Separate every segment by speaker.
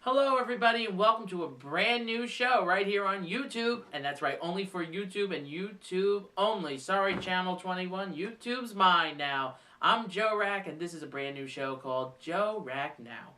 Speaker 1: Hello, everybody, and welcome to a brand new show right here on YouTube. And that's right, only for YouTube and YouTube only. Sorry, Channel 21, YouTube's mine now. I'm Joe Racc, and this is a brand new show called Racc Now.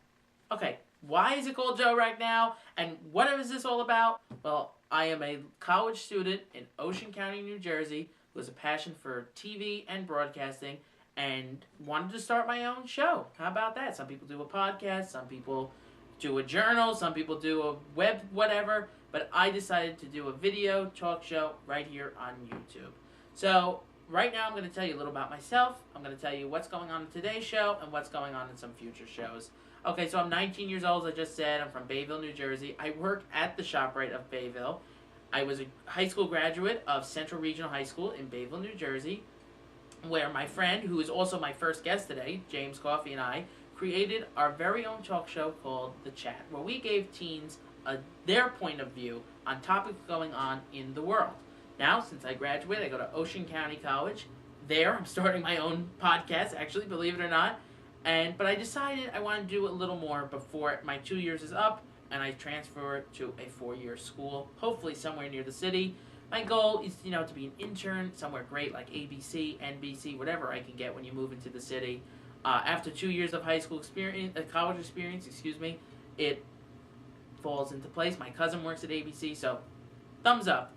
Speaker 1: Okay, why is it called Racc Now, and what is this all about? Well, I am a college student in Ocean County, New Jersey, who has a passion for TV and broadcasting, and wanted to start my own show. How about that? Some people do a podcast, some people do a journal, some people do a web whatever, but I decided to do a video talk show right here on YouTube. So right now I'm going to tell you a little about myself. I'm going to tell you what's going on in today's show and what's going on in some future shows. Okay, so I'm 19 years old, as I just said. I'm from Bayville, New Jersey. I work at the ShopRite of Bayville. I was a high school graduate of Central Regional High School in Bayville, New Jersey, where my friend, who is also my first guest today, James Coffey, and I created our very own talk show called The Chat, where we gave teens their point of view on topics going on in the world. Now, since I graduated, I go to Ocean County College. There, I'm starting my own podcast, actually, believe it or not. But I decided I wanted to do a little more before my 2 years is up, and I transfer to a 4-year school, hopefully somewhere near the city. My goal is, to be an intern somewhere great like ABC, NBC, whatever I can get when you move into the city. After 2 years of college experience, it falls into place. My cousin works at ABC, so thumbs up.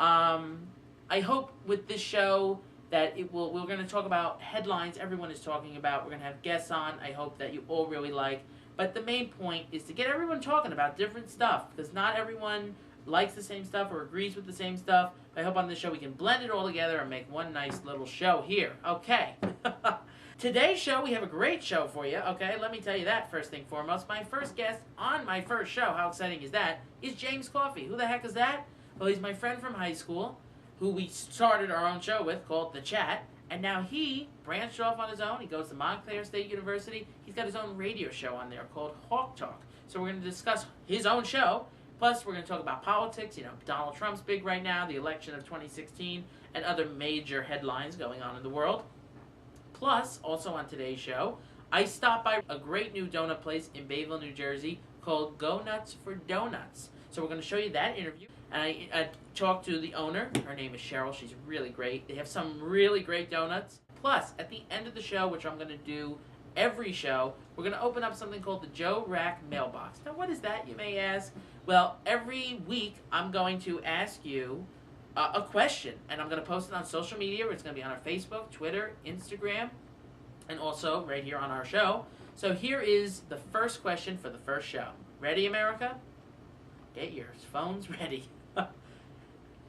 Speaker 1: I hope with this show that we're going to talk about headlines everyone is talking about. We're going to have guests on I hope that you all really like. But the main point is to get everyone talking about different stuff, because not everyone likes the same stuff or agrees with the same stuff. I hope on this show we can blend it all together and make one nice little show here. Okay. Today's show, we have a great show for you, okay? Let me tell you that first thing foremost. My first guest on my first show, how exciting is that, is James Coffey. Who the heck is that? Well, he's my friend from high school, who we started our own show with called The Chat, and now he branched off on his own. He goes to Montclair State University. He's got his own radio show on there called Hawk Talk. So we're going to discuss his own show, plus we're going to talk about politics. Donald Trump's big right now, the election of 2016, and other major headlines going on in the world. Plus, also on today's show, I stopped by a great new donut place in Bayville, New Jersey called Go Nuts for Donuts. So we're going to show you that interview. And I talked to the owner. Her name is Cheryl. She's really great. They have some really great donuts. Plus, at the end of the show, which I'm going to do every show, we're going to open up something called the Joe Racc Mailbox. Now, what is that, you may ask? Well, every week I'm going to ask you a question, and I'm going to post it on social media. It's going to be on our Facebook, Twitter, Instagram, and also right here on our show. So here is the first question for the first show. Ready, America? Get your phones ready.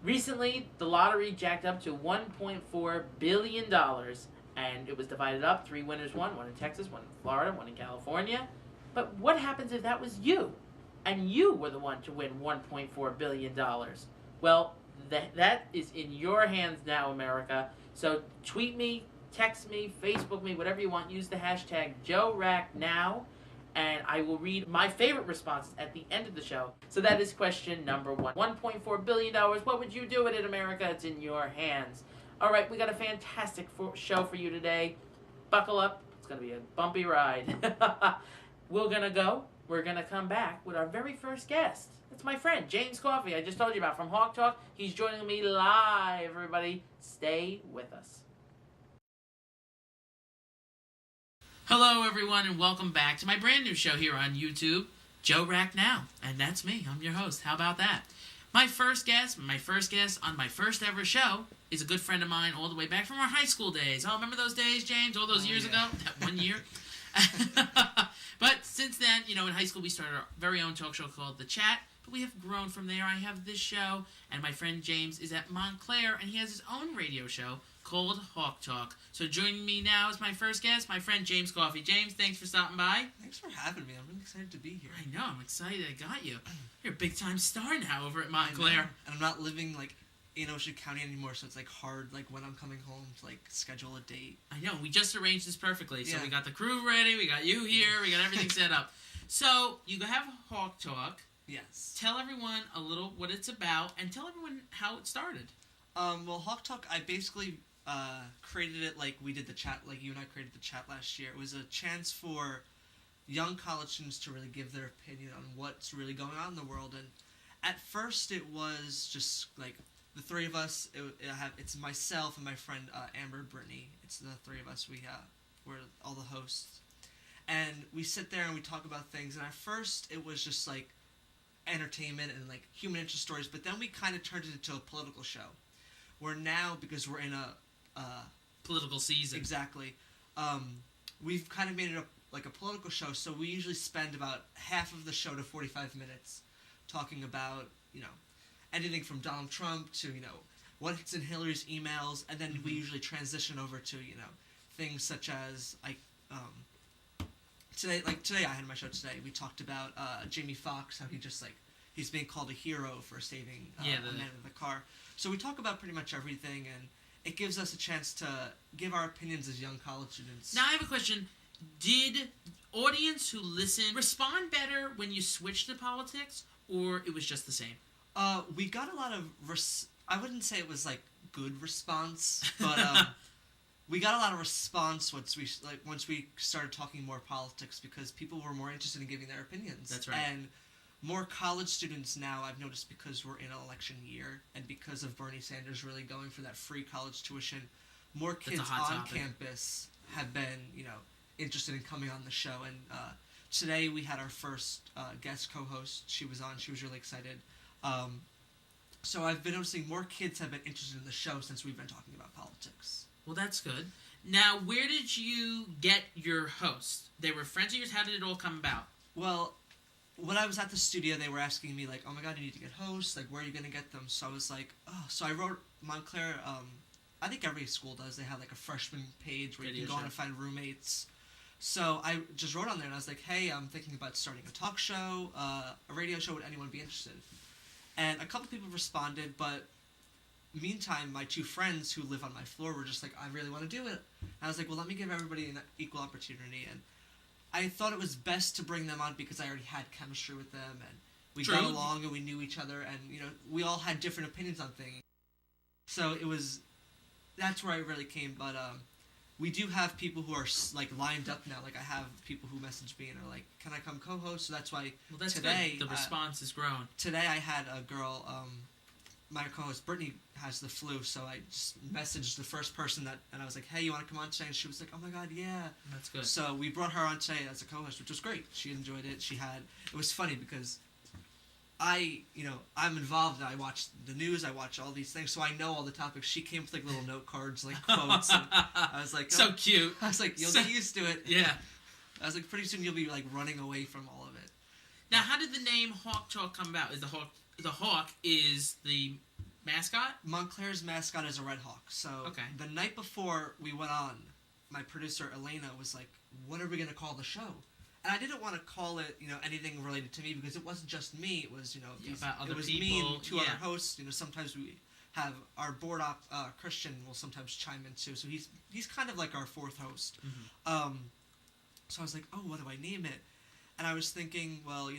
Speaker 1: Recently, the lottery jacked up to $1.4 billion, and it was divided up. 3 winners won, one in Texas, one in Florida, one in California. But what happens if that was you, and you were the one to win $1.4 billion? Well, that is in your hands now, America. So tweet me, text me, Facebook me, whatever you want. Use the hashtag #JoeRaccNow, and I will read my favorite responses at the end of the show. So that is question number 1. $1.4 billion. What would you do with it, America? It's in your hands. All right, we got a fantastic show for you today. Buckle up. It's going to be a bumpy ride. We're going to come back with our very first guest. It's my friend, James Coffey, I just told you about, from Hawk Talk. He's joining me live, everybody. Stay with us. Hello, everyone, and welcome back to my brand new show here on YouTube, Racc Now. And that's me. I'm your host. How about that? My first guest on my first ever show is a good friend of mine all the way back from our high school days. Oh, remember those days, James? All those years ago? That 1 year? But since then, in high school we started our very own talk show called The Chat. But we have grown from there. I have this show, and my friend James is at Montclair, and he has his own radio show called Hawk Talk. So joining me now is my first guest, my friend James Coffey. James, thanks for stopping by.
Speaker 2: Thanks for having me. I'm really excited to be here.
Speaker 1: I know. I'm excited I got you. You're a big-time star now over at Montclair.
Speaker 2: And I'm not living, in Ocean County anymore, so it's, hard, when I'm coming home to, schedule a date.
Speaker 1: I know. We just arranged this perfectly. So we got the crew ready. We got you here. We got everything set up. So you have Hawk Talk.
Speaker 2: Yes.
Speaker 1: Tell everyone a little what it's about, and tell everyone how it started.
Speaker 2: Well, Hawk Talk, I basically created it like we did the chat, like you and I created the chat last year. It was a chance for young college students to really give their opinion on what's really going on in the world. And at first, it was just like the three of us. It's myself and my friend Amber Brittany. It's the three of us. We're all the hosts, and we sit there and we talk about things. And at first, it was just like entertainment and like human interest stories. But then we kind of turned it into a political show. Where now, because we're in a
Speaker 1: political season,
Speaker 2: exactly, we've kind of made it like a political show. So we usually spend about half of the show to 45 minutes talking about, anything from Donald Trump to, what's in Hillary's emails, and then we usually transition over to, things such as today I had my show today. We talked about Jamie Foxx, how he's being called a hero for saving a man in the car. So we talk about pretty much everything, and it gives us a chance to give our opinions as young college students.
Speaker 1: Now I have a question. Did audience who listen respond better when you switched to politics, or it was just the same?
Speaker 2: We got a lot of I wouldn't say it was like good response, but we got a lot of response once we started talking more politics, because people were more interested in giving their opinions.
Speaker 1: That's right.
Speaker 2: And more college students now, I've noticed, because we're in an election year and because of Bernie Sanders really going for that free college tuition, more kids on campus have been, interested in coming on the show. And today we had our first guest co-host. She was on. She was really excited. So I've been noticing more kids have been interested in the show since we've been talking about politics.
Speaker 1: Well, that's good. Now, where did you get your hosts? They were friends of yours? How did it all come about?
Speaker 2: Well, when I was at the studio, they were asking me, like, oh my god, you need to get hosts. Like, where are you going to get them? So I was like, so I wrote Montclair. I think every school does. They have, like, a freshman page where you can go on and find roommates. So I just wrote on there, and I was like, hey, I'm thinking about starting a talk show, a radio show. Would anyone be interested? And a couple people responded, but meantime, my two friends who live on my floor were just like, I really want to do it. And I was like, well, let me give everybody an equal opportunity. And I thought it was best to bring them on because I already had chemistry with them, and we got along and we knew each other, and we all had different opinions on things. So that's where I really came. But we do have people who are like lined up now. Like, I have people who message me and are like, can I come co-host? So that's why today
Speaker 1: good. The response has grown.
Speaker 2: Today I had a girl, my co-host Brittany has the flu, so I just messaged the first person and I was like, hey, you want to come on today? And she was like, oh my god, yeah.
Speaker 1: That's good.
Speaker 2: So we brought her on today as a co-host, which was great. She enjoyed it. It was funny because I'm involved, and I watch the news, I watch all these things, so I know all the topics. She came with like little note cards, like quotes, and I was like,
Speaker 1: so cute.
Speaker 2: I was like, you'll get used to it.
Speaker 1: Yeah.
Speaker 2: I was like, pretty soon you'll be like running away from all of it.
Speaker 1: Now, how did the name Hawk Talk come about? Is the hawk is the mascot?
Speaker 2: Montclair's mascot is a red hawk. So the night before we went on, my producer Elena was like, what are we going to call the show? And I didn't want to call it, anything related to me, because it wasn't just me. It was,
Speaker 1: about other
Speaker 2: it was
Speaker 1: people.
Speaker 2: Me and two other hosts. Sometimes we have our board op, Christian will sometimes chime in too. So he's kind of like our fourth host.
Speaker 1: Mm-hmm.
Speaker 2: So I was like, oh, what do I name it? And I was thinking, well,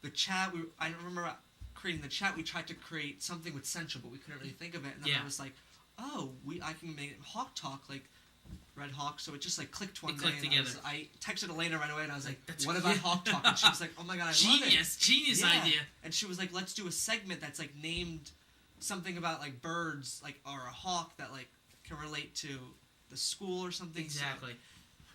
Speaker 2: the chat. I remember creating the chat. We tried to create something with Central, but we couldn't really think of it. And then I was like, oh, I can make it Hawk Talk, like Red Hawk. So it just like clicked one day.
Speaker 1: Together.
Speaker 2: I texted Elena right away, and I was like, what about Hawk Talk? And she was like, oh my god, I love it.
Speaker 1: Genius idea.
Speaker 2: And she was like, let's do a segment that's like named something about like birds, like, or a hawk that like can relate to the school or something.
Speaker 1: Exactly.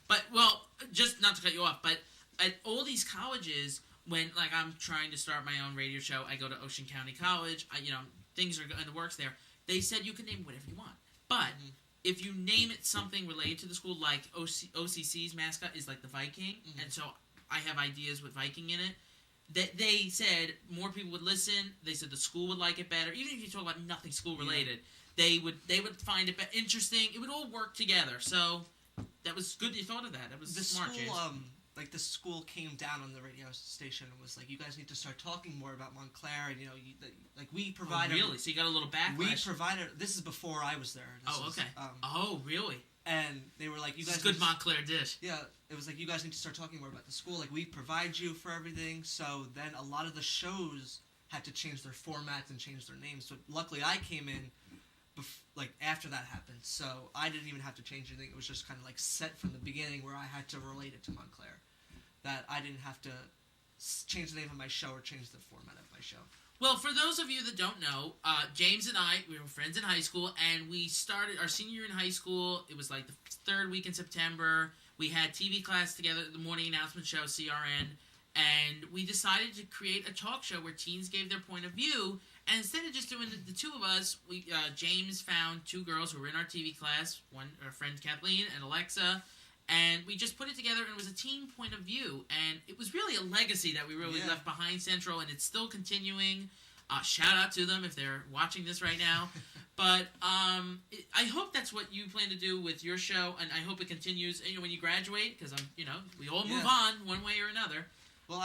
Speaker 1: But, well, just not to cut you off, but at all these colleges, when, like, I'm trying to start my own radio show, I go to Ocean County College, things are in the works there. They said you can name whatever you want. But if you name it something related to the school, like OCC's mascot is like the Viking, and so I have ideas with Viking in it, they said more people would listen. They said the school would like it better. Even if you talk about nothing school-related, they would find it interesting. It would all work together. So that was good you thought of that. That was smart,
Speaker 2: school,
Speaker 1: James.
Speaker 2: Like, the school came down on the radio station and was like, you guys need to start talking more about Montclair, and, we provide...
Speaker 1: Oh, really? So you got a little backlash?
Speaker 2: We provided... This is before I was there.
Speaker 1: Okay. Oh, really?
Speaker 2: And they were like, you guys...
Speaker 1: It's a good Montclair dish.
Speaker 2: Yeah, it was like, you guys need to start talking more about the school. Like, we provide you for everything. So then a lot of the shows had to change their formats and change their names. So luckily I came in after that happened. So I didn't even have to change anything. It was just kind of like set from the beginning, where I had to relate it to Montclair. that I didn't have to change the name of my show or change the format of my show.
Speaker 1: Well, for those of you that don't know, James and I, we were friends in high school, and we started our senior year in high school. It was like the third week in September. We had TV class together, the morning announcement show, CRN, and we decided to create a talk show where teens gave their point of view. And instead of just doing the two of us, James found two girls who were in our TV class, one our friend Kathleen and Alexa, and we just put it together, and it was a teen point of view. And it was really a legacy that we really left behind Central, and it's still continuing. Shout out to them if they're watching this right now. But I hope that's what you plan to do with your show, and I hope it continues when you graduate, because we all move on one way or another.
Speaker 2: Well,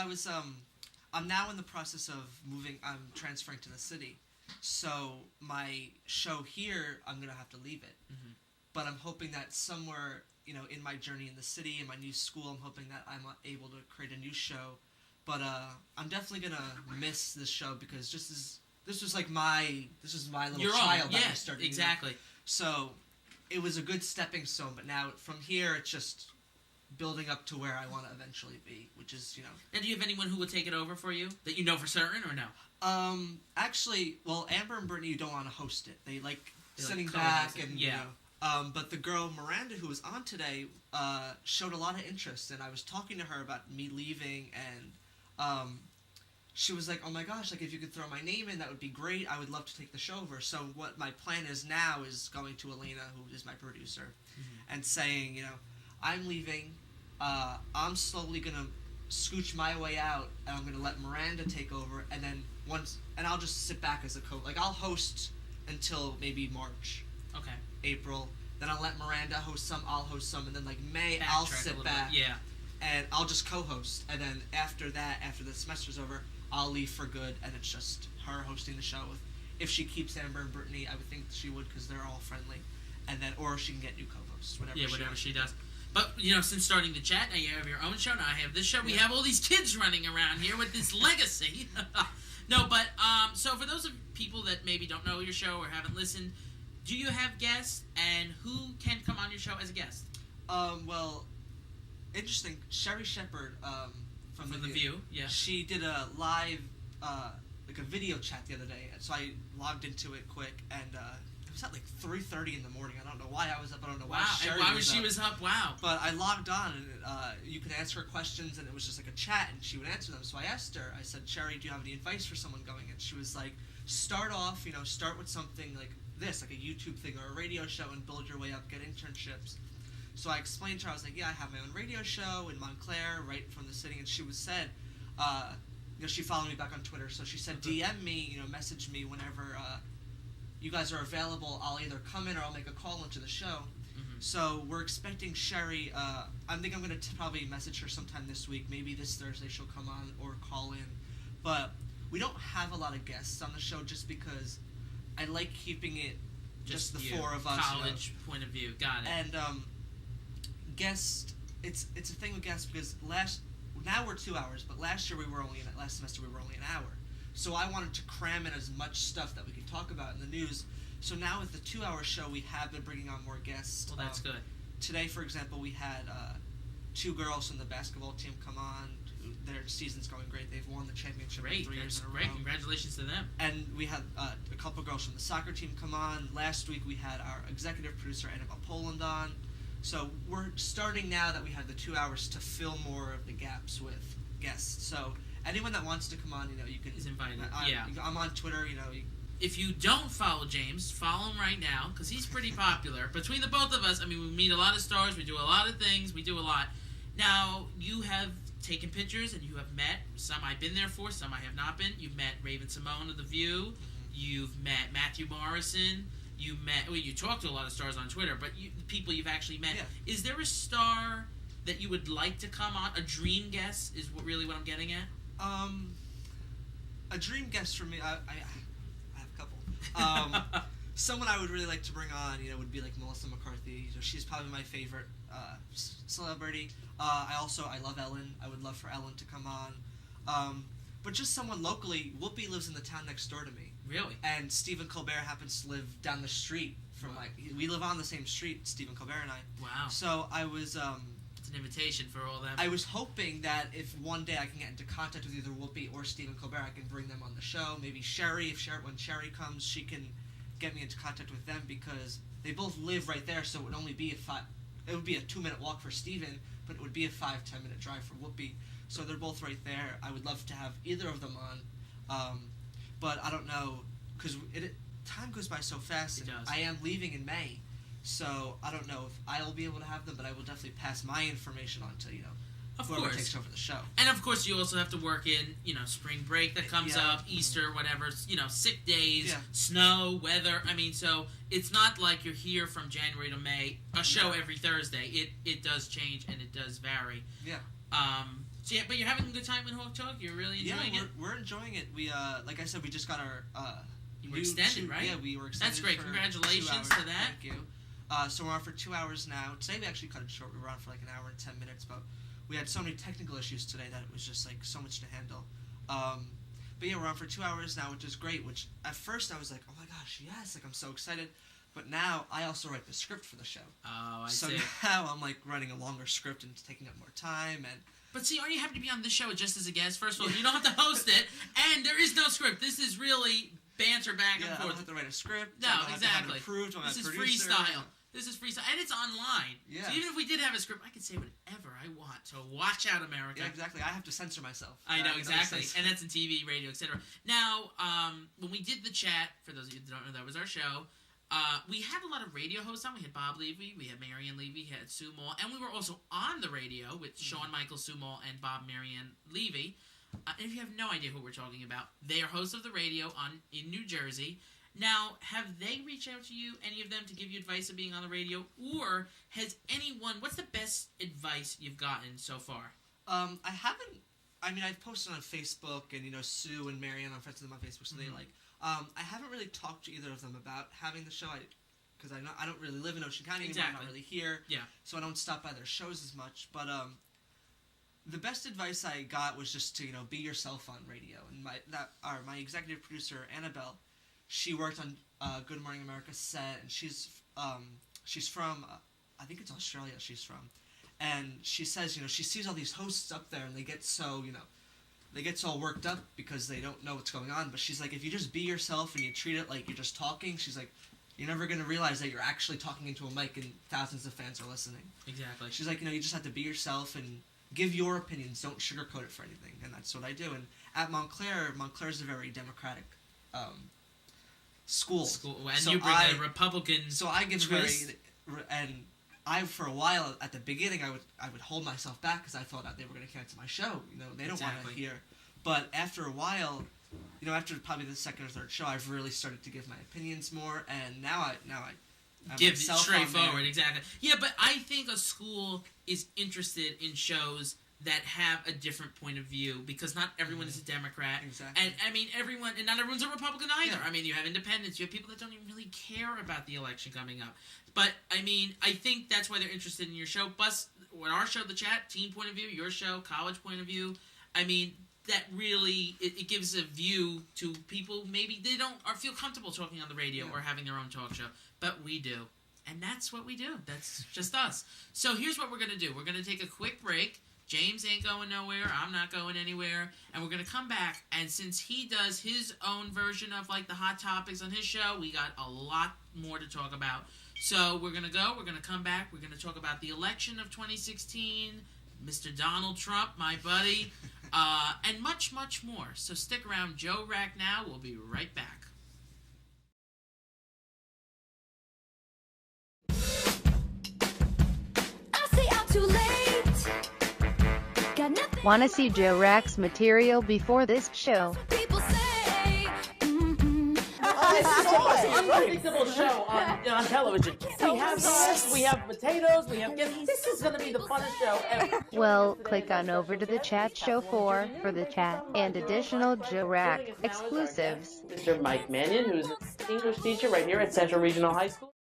Speaker 2: I'm now in the process of moving. I'm transferring to the city, so my show here, I'm gonna have to leave it. Mm-hmm. But I'm hoping that somewhere, in my journey in the city, in my new school, I'm hoping that I'm able to create a new show. But I'm definitely gonna miss this show because this was my little child that was starting.
Speaker 1: Exactly.
Speaker 2: So it was a good stepping stone. But now from here, it's just building up to where I want to eventually be, which is
Speaker 1: And do you have anyone who will take it over for you that you know for certain or no?
Speaker 2: Actually, well, Amber and Brittany don't want to host it. They like sitting back and but the girl Miranda who was on today showed a lot of interest, and I was talking to her about me leaving, and she was like, "Oh my gosh, like if you could throw my name in, that would be great. I would love to take the show over." So what my plan is now is going to Elena, who is my producer, and saying, I'm leaving. I'm slowly gonna scooch my way out, and I'm gonna let Miranda take over, and then I'll just sit back as a I'll host until maybe March.
Speaker 1: Okay.
Speaker 2: April. Then I'll let Miranda host some. I'll host some, and then May I'll sit back.
Speaker 1: Yeah.
Speaker 2: And I'll just co-host, and then after that, after the semester's over, I'll leave for good, and it's just her hosting the show. If she keeps Amber and Brittany, I would think she would because they're all friendly, and then or she can get new co-hosts, whatever she does.
Speaker 1: But, since starting the chat, now you have your own show, now I have this show. We have all these kids running around here with this legacy. No, but, so for those of people that maybe don't know your show or haven't listened, do you have guests, and who can come on your show as a guest?
Speaker 2: Well, interesting. Sherry Shepard, from The View.
Speaker 1: Yeah.
Speaker 2: She did a live, a video chat the other day, so I logged into it quick, and, it was at 3:30 in the morning. I don't know why I was up. I don't know why Sherry
Speaker 1: was up. Wow.
Speaker 2: But I logged on, and you could ask her questions, and it was just a chat, and she would answer them. So I asked her, I said, "Sherry, do you have any advice for someone going?" And she was like, start off, start with something like this, like a YouTube thing or a radio show, and build your way up, get internships. So I explained to her, I was like, I have my own radio show in Montclair, right from the city, and she said, she followed me back on Twitter, so she said, DM me, message me whenever you guys are available. I'll either come in or I'll make a call into the show. Mm-hmm. So we're expecting Sherry. I think I'm going to probably message her sometime this week. Maybe this Thursday she'll come on or call in. But we don't have a lot of guests on the show just because I like keeping it just the four of us.
Speaker 1: College point of view. Got it.
Speaker 2: And guest, it's a thing with guests because now we're 2 hours, but last semester we were only an hour. So I wanted to cram in as much stuff that we could talk about in the news. So now with the 2-hour show, we have been bringing on more guests.
Speaker 1: Well, that's good.
Speaker 2: Today, for example, we had 2 girls from the basketball team come on. Their season's going great. They've won the championship 3 years in a row.
Speaker 1: Great. Congratulations to them.
Speaker 2: And we had a couple girls from the soccer team come on. Last week we had our executive producer, Annabelle Poland, on. So we're starting now that we have the 2 hours to fill more of the gaps with guests. So anyone that wants to come on, you can.
Speaker 1: Is invited.
Speaker 2: I'm on Twitter.
Speaker 1: If you don't follow James, follow him right now because he's pretty popular. Between the both of us, we meet a lot of stars. We do a lot of things. We do a lot. Now you have taken pictures and you have met some I've been there for, some I have not been. You've met Raven Simone of The View. Mm-hmm. You've met Matthew Morrison. You talked to a lot of stars on Twitter, but the people you've actually met. Yeah. Is there a star that you would like to come on? A dream guest is really what I'm getting at.
Speaker 2: A dream guest for me, I have a couple. Someone I would really like to bring on, would be like Melissa McCarthy. She's probably my favorite celebrity. I love Ellen. I would love for Ellen to come on. But just someone locally. Whoopi lives in the town next door to me.
Speaker 1: Really?
Speaker 2: And Stephen Colbert happens to live down the street from we live on the same street, Stephen Colbert and I.
Speaker 1: Wow.
Speaker 2: So I was
Speaker 1: it's an invitation for all them.
Speaker 2: I was hoping that if one day I can get into contact with either Whoopi or Stephen Colbert, I can bring them on the show. Maybe Sherry, when Sherry comes, she can get me into contact with them because they both live right there. So it would only be it would be a 2-minute walk for Stephen, but it would be a 5-10 minute drive for Whoopi. So they're both right there. I would love to have either of them on, but I don't know because time goes by so fast.
Speaker 1: It does.
Speaker 2: I am leaving in May. So I don't know if I'll be able to have them, but I will definitely pass my information on to whoever takes over the show.
Speaker 1: And of course, you also have to work in spring break that comes up, Easter, whatever, sick days, snow, weather. I mean, so it's not like you're here from January to May. A show every Thursday. It does change and it does vary.
Speaker 2: Yeah.
Speaker 1: So yeah, but you're having a good time in Hawk Talk. You're really enjoying it.
Speaker 2: We're enjoying it. We like I said, we just got our.
Speaker 1: You were extended, right?
Speaker 2: Yeah, we were extended.
Speaker 1: That's great.
Speaker 2: For
Speaker 1: Congratulations
Speaker 2: 2 hours.
Speaker 1: to that.
Speaker 2: Thank you. So we're on for 2 hours now. Today we actually cut it short. We were on for like an hour and 10 minutes, but we had so many technical issues today that it was just like so much to handle. But yeah, we're on for 2 hours now, which is great. Which at first I was like, oh my gosh, yes, like I'm so excited. But now I also write the script for the show.
Speaker 1: Oh, I
Speaker 2: see. So now I'm like writing a longer script and it's taking up more time and.
Speaker 1: But see, aren't you happy to be on this show just as a guest? First of all, you don't have to host it, and there is no script. This is really banter back and forth.
Speaker 2: I don't have to write a script.
Speaker 1: No, exactly.
Speaker 2: Approved.
Speaker 1: This is freestyle. This is freestyle, and it's online.
Speaker 2: Yeah.
Speaker 1: So even if we did have a script, I could say whatever I want. So watch out, America.
Speaker 2: Yeah, exactly. I have to censor myself.
Speaker 1: I know, exactly. And that's in TV, radio, etc. Now, when we did the chat, for those of you that don't know, that was our show. We had a lot of radio hosts on. We had Bob Levy, we had Marianne Levy, we had Sue Moll, and we were also on the radio with Shawn Michaels, Sue Moll, and Bob Marianne Levy. And if you have no idea who we're talking about, they are hosts of the radio in New Jersey. Now, have they reached out to you, any of them, to give you advice of being on the radio? Or has anyone, what's the best advice you've gotten so far?
Speaker 2: I haven't, I've posted on Facebook, and, Sue and Marianne, I'm friends with them on Facebook, so they like, I haven't really talked to either of them about having the show, because I don't really live in Ocean County anymore, I'm not really here, so I don't stop by their shows as much, but, the best advice I got was just to, be yourself on radio, and my executive producer, Annabelle, she worked on Good Morning America set, and she's from, I think it's Australia she's from, and she says, she sees all these hosts up there, and they get so, they get so worked up because they don't know what's going on, but she's like, if you just be yourself and you treat it like you're just talking, she's like, you're never going to realize that you're actually talking into a mic and thousands of fans are listening.
Speaker 1: Exactly.
Speaker 2: She's like, you just have to be yourself and give your opinions, don't sugarcoat it for anything, and that's what I do. And at Montclair's a very democratic school.
Speaker 1: And so you bring a Republican
Speaker 2: So I give
Speaker 1: twist.
Speaker 2: and I, for a while, at the beginning, I would hold myself back because I thought that they were going to cancel my show. They don't want to hear. But after a while, after probably the second or third show, I've really started to give my opinions more, and now I
Speaker 1: give straightforward, exactly. Yeah, but I think a school is interested in shows that have a different point of view because not everyone is a Democrat.
Speaker 2: Exactly.
Speaker 1: And and not everyone's a Republican either.
Speaker 2: Yeah.
Speaker 1: You have independents, you have people that don't even really care about the election coming up. But I think that's why they're interested in your show. Plus, with our show, The Chat, teen point of view, your show, college point of view. That really it gives a view to people maybe they don't feel comfortable talking on the radio or having their own talk show, but we do, and that's what we do. That's just us. So here's what we're gonna do. We're gonna take a quick break. James ain't going nowhere. I'm not going anywhere, and we're gonna come back. And since he does his own version of the hot topics on his show, we got a lot more to talk about. So we're gonna go. We're gonna come back. We're gonna talk about the election of 2016. Mr. Donald Trump, my buddy, and much, much more. So stick around. Joe Racc Now. We'll be right back.
Speaker 3: I say I'm too late. Got nothing.
Speaker 4: Want to see Joe Racc's material before this show?
Speaker 3: People say.
Speaker 1: This is the most unpredictable show on television. We have guests, we have potatoes, we have guests. This is going to be the funnest show ever.
Speaker 4: Well, click on over to the chat show for the chat and additional Joe Racc exclusives.
Speaker 1: Mr. Mike Mannion, who's an English teacher right here at Central Regional High School.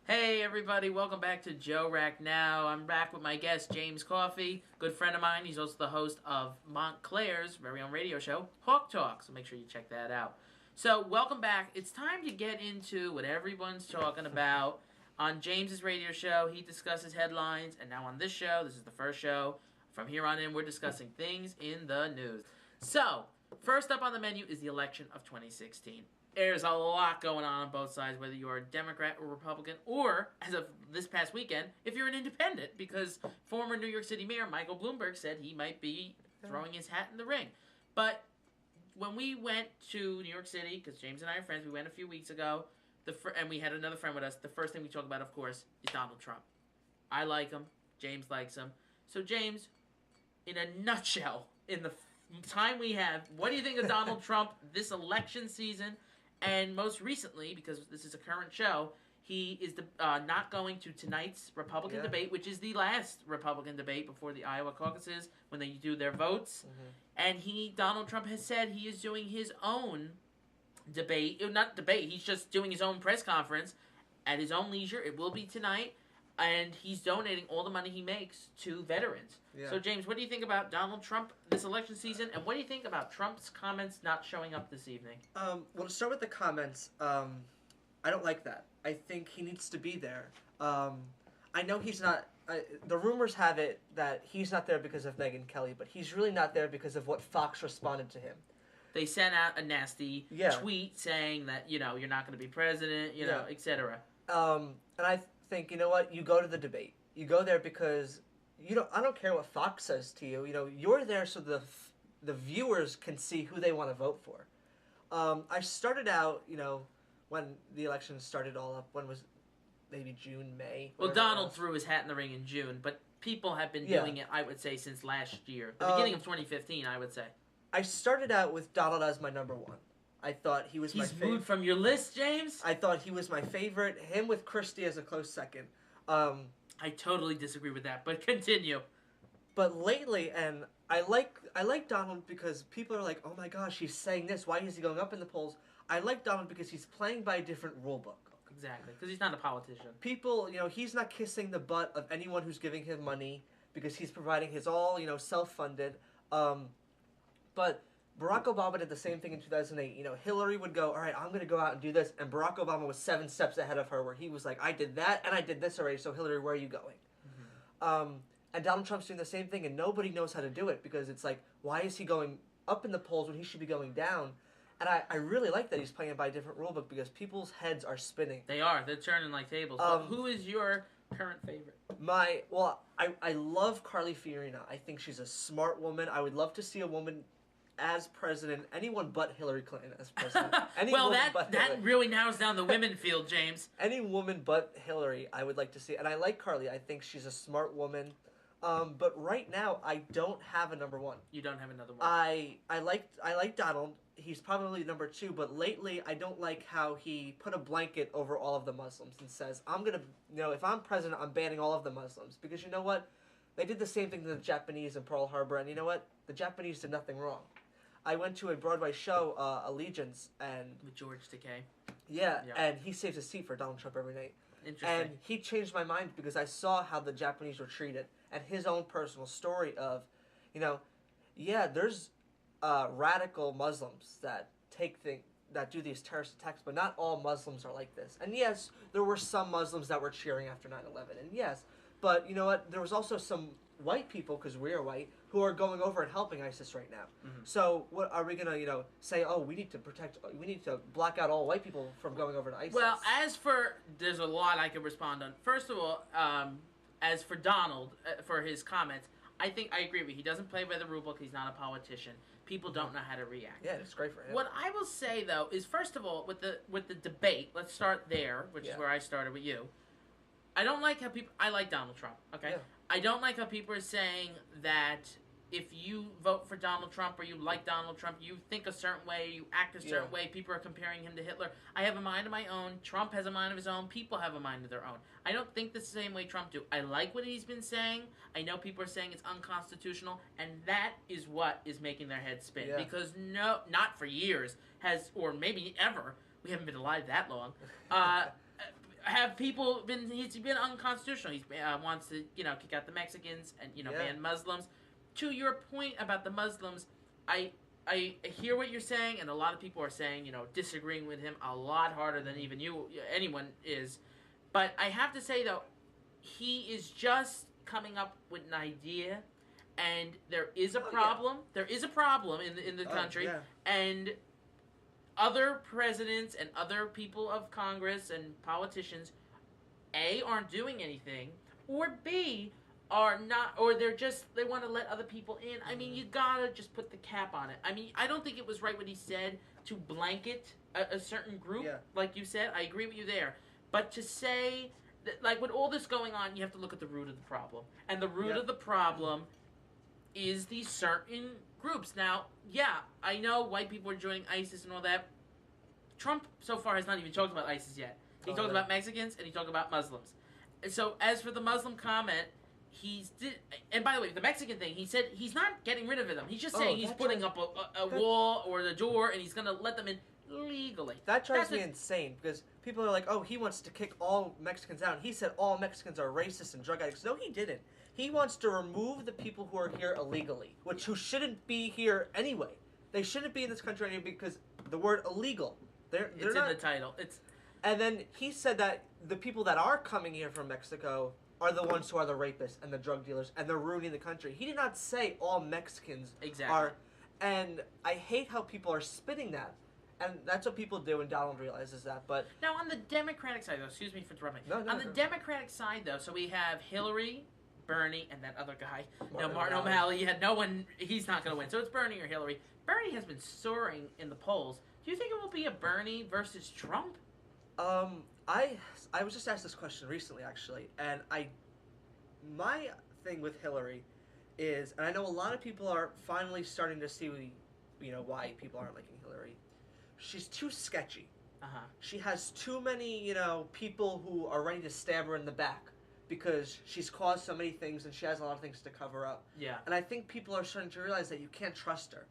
Speaker 1: Hey everybody, welcome back to Joe Racc Now. I'm back with my guest, James Coffey, good friend of mine. He's also the host of Montclair's very own radio show, Hawk Talk, so make sure you check that out. So, welcome back. It's time to get into what everyone's talking about. On James's radio show, he discusses headlines, and now on this show, this is the first show. From here on in, we're discussing things in the news. So, first up on the menu is the election of 2016. There's a lot going on both sides, whether you're a Democrat or Republican, or, as of this past weekend, if you're an independent, because former New York City Mayor Michael Bloomberg said he might be throwing his hat in the ring. But when we went to New York City, because James and I are friends, we went a few weeks ago, and we had another friend with us, the first thing we talk about, of course, is Donald Trump. I like him. James likes him. So, James, in a nutshell, in the time we have, what do you think of Donald Trump this election season? And most recently, because this is a current show, he is not going to tonight's Republican debate, which is the last Republican debate before the Iowa caucuses, when they do their votes. And Donald Trump has said he is doing his own debate. Not debate, he's just doing his own press conference at his own leisure. It will be tonight. And he's donating all the money he makes to veterans. Yeah. So, James, what do you think about Donald Trump this election season? And what do you think about Trump's comments not showing up this evening?
Speaker 2: Well, to start with the comments, I don't like that. I think he needs to be there. I know he's not... the rumors have it that he's not there because of Megyn Kelly, but he's really not there because of what Fox responded to him.
Speaker 1: They sent out a nasty tweet saying that, you're not going to be president, etc.
Speaker 2: And I think, you know what, you go to the debate. You go there because I don't care what Fox says to you. You're there so the viewers can see who they want to vote for. I started out, when the election started all up. When was maybe June, May?
Speaker 1: Well, Donald threw his hat in the ring in June, but people have been doing it, I would say, since last year, the beginning of 2015. I would say. I
Speaker 2: started out with Donald as my number one. I thought he was my favorite.
Speaker 1: He's moved from your list, James?
Speaker 2: I thought he was my favorite. Him with Christie as a close second.
Speaker 1: I totally disagree with that, but continue.
Speaker 2: But lately, and I like Donald because people are like, oh my gosh, he's saying this. Why is he going up in the polls? I like Donald because he's playing by a different rule book.
Speaker 1: Exactly, because he's not a politician.
Speaker 2: People, he's not kissing the butt of anyone who's giving him money because he's providing his all, self-funded. But Barack Obama did the same thing in 2008. Hillary would go, all right, I'm going to go out and do this. And Barack Obama was 7 steps ahead of her where he was like, I did that and I did this already, so Hillary, where are you going? And Donald Trump's doing the same thing and nobody knows how to do it because it's like, why is he going up in the polls when he should be going down? And I really like that he's playing it by a different rule book because people's heads are spinning.
Speaker 1: They are. They're turning like tables. Who is your current favorite?
Speaker 2: I love Carly Fiorina. I think she's a smart woman. I would love to see a woman as president, anyone but Hillary Clinton as president.
Speaker 1: Well, that really narrows down the women field, James.
Speaker 2: Any woman but Hillary, I would like to see. And I like Carly. I think she's a smart woman. But right now, I don't have a number one.
Speaker 1: You don't have another one.
Speaker 2: I like Donald. He's probably number two, but lately I don't like how he put a blanket over all of the Muslims and says, I'm going to, if I'm president, I'm banning all of the Muslims. Because you know what? They did the same thing to the Japanese in Pearl Harbor, and you know what? The Japanese did nothing wrong. I went to a Broadway show, Allegiance, and...
Speaker 1: With George Takei.
Speaker 2: Yeah, and he saves a seat for Donald Trump every night.
Speaker 1: Interesting.
Speaker 2: And he changed my mind because I saw how the Japanese were treated, and his own personal story of, there's radical Muslims that that do these terrorist attacks, but not all Muslims are like this. And yes, there were some Muslims that were cheering after 9/11, and yes, but you know what? There was also some white people, because we are white, who are going over and helping ISIS right now. Mm-hmm. So what are we gonna, say? Oh, we need to block out all white people from going over to ISIS.
Speaker 1: Well, there's a lot I could respond on. First of all, as for Donald, for his comments, I think I agree with you. He doesn't play by the rule book. He's not a politician. People don't know how to react.
Speaker 2: Yeah, it's great for him.
Speaker 1: What I will say though is, first of all, with the debate, let's start there, which is where I started with you. I don't like how people. I like Donald Trump. Okay. Yeah. I don't like how people are saying that if you vote for Donald Trump or you like Donald Trump, you think a certain way, you act a certain way. People are comparing him to Hitler. I have a mind of my own. Trump has a mind of his own. People have a mind of their own. I don't think the same way Trump do. I like what he's been saying. I know people are saying it's unconstitutional, and that is what is making their heads spin. Yeah. Because not for years or maybe ever. We haven't been alive that long. Have people been? He's been unconstitutional. He wants to, kick out the Mexicans and ban Muslims. To your point about the Muslims, I hear what you're saying, and a lot of people are saying, disagreeing with him a lot harder than even anyone is. But I have to say, though, he is just coming up with an idea, and there is a problem. Yeah. There is a problem in the country,
Speaker 2: yeah.
Speaker 1: and other presidents and other people of Congress and politicians, A, aren't doing anything, or B, are not, or they want to let other people in. I mean, you gotta just put the cap on it. I mean, I don't think it was right what he said to blanket a certain group, like you said. I agree with you there. But to say, that, like, with all this going on, you have to look at the root of the problem. And the root of the problem is these certain groups. Now, yeah, I know white people are joining ISIS and all that. Trump, so far, has not even talked about ISIS yet. He talked about Mexicans, and he talked about Muslims. And so, as for the Muslim comment, and by the way, the Mexican thing, he said he's not getting rid of them. He's just saying he's putting up a wall or the door, and he's going to let them in legally.
Speaker 2: That drives me insane, because people are like, oh, he wants to kick all Mexicans out. He said all Mexicans are racist and drug addicts. No, he didn't. He wants to remove the people who are here illegally, who shouldn't be here anyway. They shouldn't be in this country anyway because the word illegal. It's
Speaker 1: in the title.
Speaker 2: And then he said that the people that are coming here from Mexico are the ones who are the rapists and the drug dealers, and they're ruining the country. He did not say all Mexicans are. And I hate how people are spitting that. And that's what people do, and Donald realizes that. But
Speaker 1: now, on the Democratic side, though, excuse me for interrupting.
Speaker 2: On
Speaker 1: the Democratic side, though, so we have Hillary, Bernie, and that other guy. Martin O'Malley. You had no one. He's not going to win. So it's Bernie or Hillary. Bernie has been soaring in the polls. Do you think it will be a Bernie versus Trump?
Speaker 2: I was just asked this question recently, actually, and my thing with Hillary is, and I know a lot of people are finally starting to see, why people aren't liking Hillary. She's too sketchy. She has too many, people who are ready to stab her in the back because she's caused so many things and she has a lot of things to cover up.
Speaker 1: Yeah.
Speaker 2: And I think people are starting to realize that you can't trust her.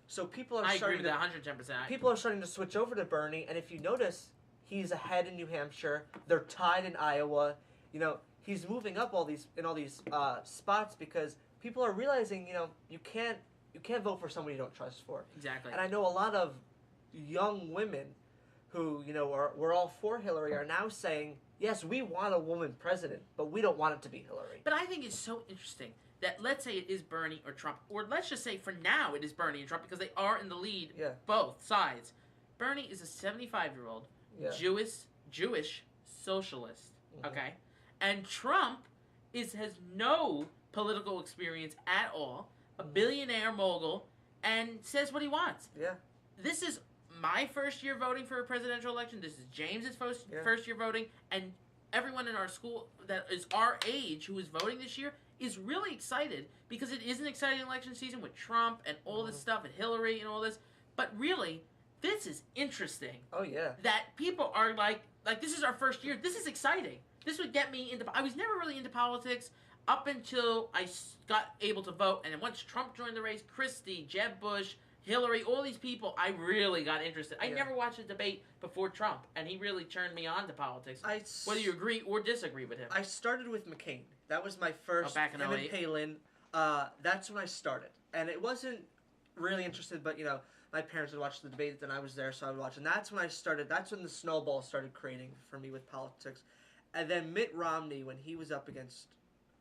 Speaker 2: So people are
Speaker 1: I agree with that 110%.
Speaker 2: People are starting to switch over to Bernie, and if you notice, he's ahead in New Hampshire. They're tied in Iowa. He's moving up all these spots because people are realizing, you can't vote for somebody you don't trust for.
Speaker 1: Exactly.
Speaker 2: And I know a lot of young women who, were all for Hillary are now saying, yes, we want a woman president, but we don't want it to be Hillary.
Speaker 1: But I think it's so interesting that let's say it is Bernie or Trump, or let's just say for now it is Bernie and Trump because they are in the lead, both sides. Bernie is a 75-year-old Jewish socialist, okay? And Trump has no political experience at all, a billionaire mogul, and says what he wants.
Speaker 2: Yeah.
Speaker 1: This is my first year voting for a presidential election. This is James's first year voting, and everyone in our school that is our age who is voting this year is really excited because it is an exciting election season with Trump and all this stuff and Hillary and all this. But really, this is interesting.
Speaker 2: Oh, yeah.
Speaker 1: That people are like this is our first year. This is exciting. This would get me into... I was never really into politics up until I got able to vote. And then once Trump joined the race, Christie, Jeb Bush, Hillary, all these people, I really got interested. I never watched a debate before Trump, and he really turned me on to politics. Whether you agree or disagree with him.
Speaker 2: I started with McCain. That was my first.
Speaker 1: Back in 08.
Speaker 2: Palin. That's when I started. And it wasn't really interested, but, my parents would watch the debate, and I was there, so I would watch. And that's when I started. That's when the snowball started creating for me with politics. And then Mitt Romney, when he was up against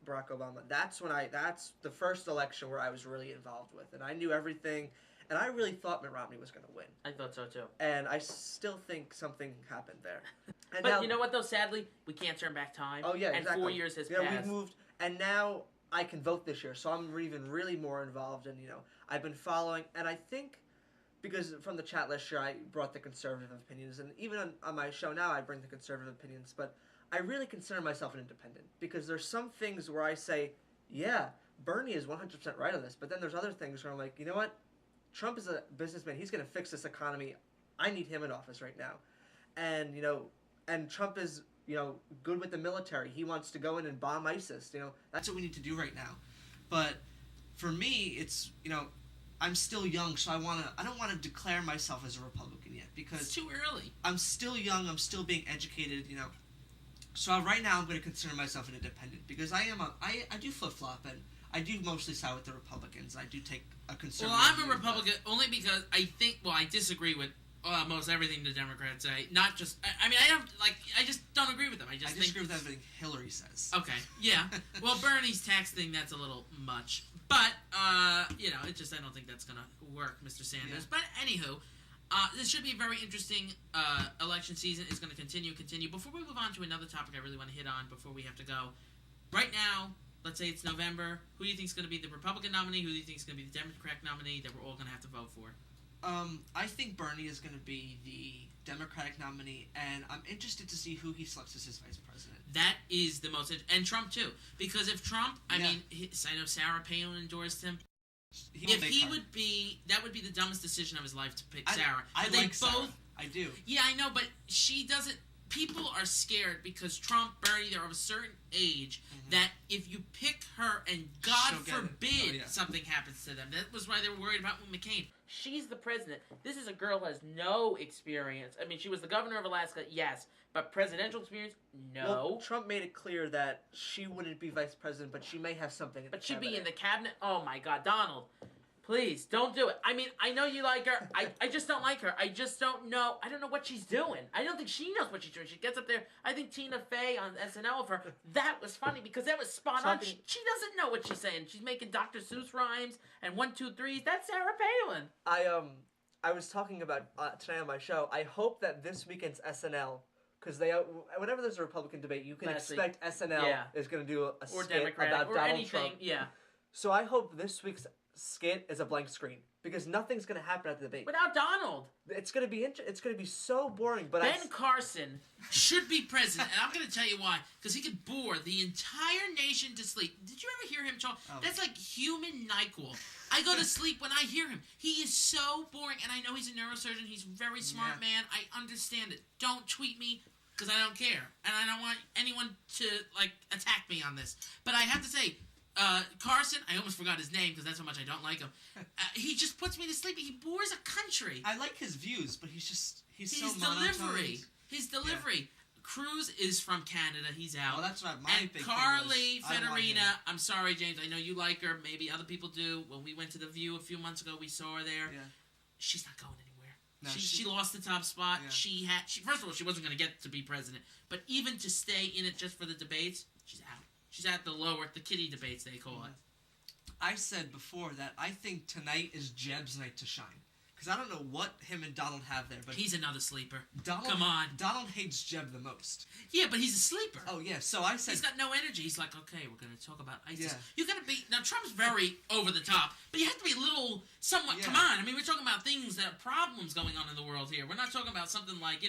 Speaker 2: Barack Obama, that's the first election where I was really involved with. And I knew everything. And I really thought Mitt Romney was going to win.
Speaker 1: I thought so, too.
Speaker 2: And I still think something happened there.
Speaker 1: And but now, you know what, though? Sadly, we can't turn back time.
Speaker 2: Oh, yeah,
Speaker 1: exactly. And 4 years has passed.
Speaker 2: We've moved. And now I can vote this year. So I'm even really more involved. And, I've been following. And I think, because from the chat last year, I brought the conservative opinions. And even on my show now, I bring the conservative opinions. But I really consider myself an independent. Because there's some things where I say, yeah, Bernie is 100% right on this. But then there's other things where I'm like, you know what? Trump is a businessman. He's going to fix this economy. I need him in office right now. And, and Trump is, good with the military. He wants to go in and bomb ISIS. That's what we need to do right now. But for me, it's, I'm still young, so I don't want to declare myself as a Republican yet because
Speaker 1: it's too early.
Speaker 2: I'm still young. I'm still being educated, So right now I'm going to consider myself an independent because I do flip-flop and I do mostly side with the Republicans. I do take a conservative.
Speaker 1: Well, I'm a Republican only because I disagree with almost everything the Democrats say. Not just. I mean, I just don't agree with them. I just
Speaker 2: disagree with everything Hillary says.
Speaker 1: Okay. Yeah. Well, Bernie's tax thing, that's a little much. But you know, I don't think that's gonna work, Mr. Sanders.
Speaker 2: Yeah.
Speaker 1: But anywho. This should be a very interesting election season. It's going to continue. Before we move on to another topic I really want to hit on before we have to go, right now, let's say it's November, who do you think is going to be the Republican nominee? Who do you think is going to be the Democrat nominee that we're all going to have to vote for?
Speaker 2: I think Bernie is going to be the Democratic nominee, and I'm interested to see who he selects as his vice president.
Speaker 1: That is the most... And Trump, too. Because if Trump... I know Sarah Palin endorsed him. That would be the dumbest decision of his life to pick Sarah.
Speaker 2: I like Sarah. I do.
Speaker 1: Yeah, I know, but she doesn't. People are scared because Trump, Bernie, they're of a certain age that if you pick her and God forbid something happens to them, that was why they were worried about McCain. She's the president. This is a girl who has no experience. I mean, she was the governor of Alaska, yes, but presidential experience, no.
Speaker 2: Well, Trump made it clear that she wouldn't be vice president, but she may have something in the cabinet.
Speaker 1: But she'd be in the cabinet? Oh, my God, Donald. Please, don't do it. I mean, I know you like her. I just don't like her. I just don't know. I don't know what she's doing. I don't think she knows what she's doing. She gets up there. I think Tina Fey on SNL of her. That was funny because that was spot on. She doesn't know what she's saying. She's making Dr. Seuss rhymes and 1, 2, 3s. That's Sarah Palin.
Speaker 2: I was talking about tonight on my show. I hope that this weekend's SNL, because whenever there's a Republican debate, you can expect SNL is going to do a skit about Donald Trump.
Speaker 1: Yeah.
Speaker 2: So I hope this week's skit is a blank screen because nothing's going to happen at the debate
Speaker 1: without Donald.
Speaker 2: It's going to be it's going to be so boring. But
Speaker 1: Ben Carson should be president, and I'm going to tell you why. Because he could bore the entire nation to sleep. Did you ever hear him talk? Oh. That's like human NyQuil. I go to sleep when I hear him. He is so boring, and I know he's a neurosurgeon. He's a very smart man. I understand it. Don't tweet me because I don't care, and I don't want anyone to attack me on this. But I have to say. Carson, I almost forgot his name because that's how much I don't like him. He just puts me to sleep. He bores a country.
Speaker 2: I like his views, but he's so monotone.
Speaker 1: His delivery. Yeah. Cruz is from Canada. He's out.
Speaker 2: Well, that's not my
Speaker 1: and
Speaker 2: big
Speaker 1: Carly
Speaker 2: thing.
Speaker 1: Fiorina. I'm sorry, James. I know you like her. Maybe other people do. When we went to The View a few months ago, we saw her there. Yeah. She's not going anywhere. No, she lost the top spot. Yeah. First of all, she wasn't going to get to be president. But even to stay in it just for the debates, she's out. She's at the kiddie debates, they call it.
Speaker 2: I said before that I think tonight is Jeb's night to shine. Because I don't know what him and Donald have there. But
Speaker 1: he's another sleeper.
Speaker 2: Come on. Donald hates Jeb the most.
Speaker 1: Yeah, but he's a sleeper.
Speaker 2: Oh, yeah. So I said...
Speaker 1: He's got no energy. He's like, okay, we're going to talk about ISIS. Yeah. You got to be... Now, Trump's very over the top. But you have to be a little... Somewhat... Yeah. Come on. I mean, we're talking about things that are problems going on in the world here. We're not talking about something like,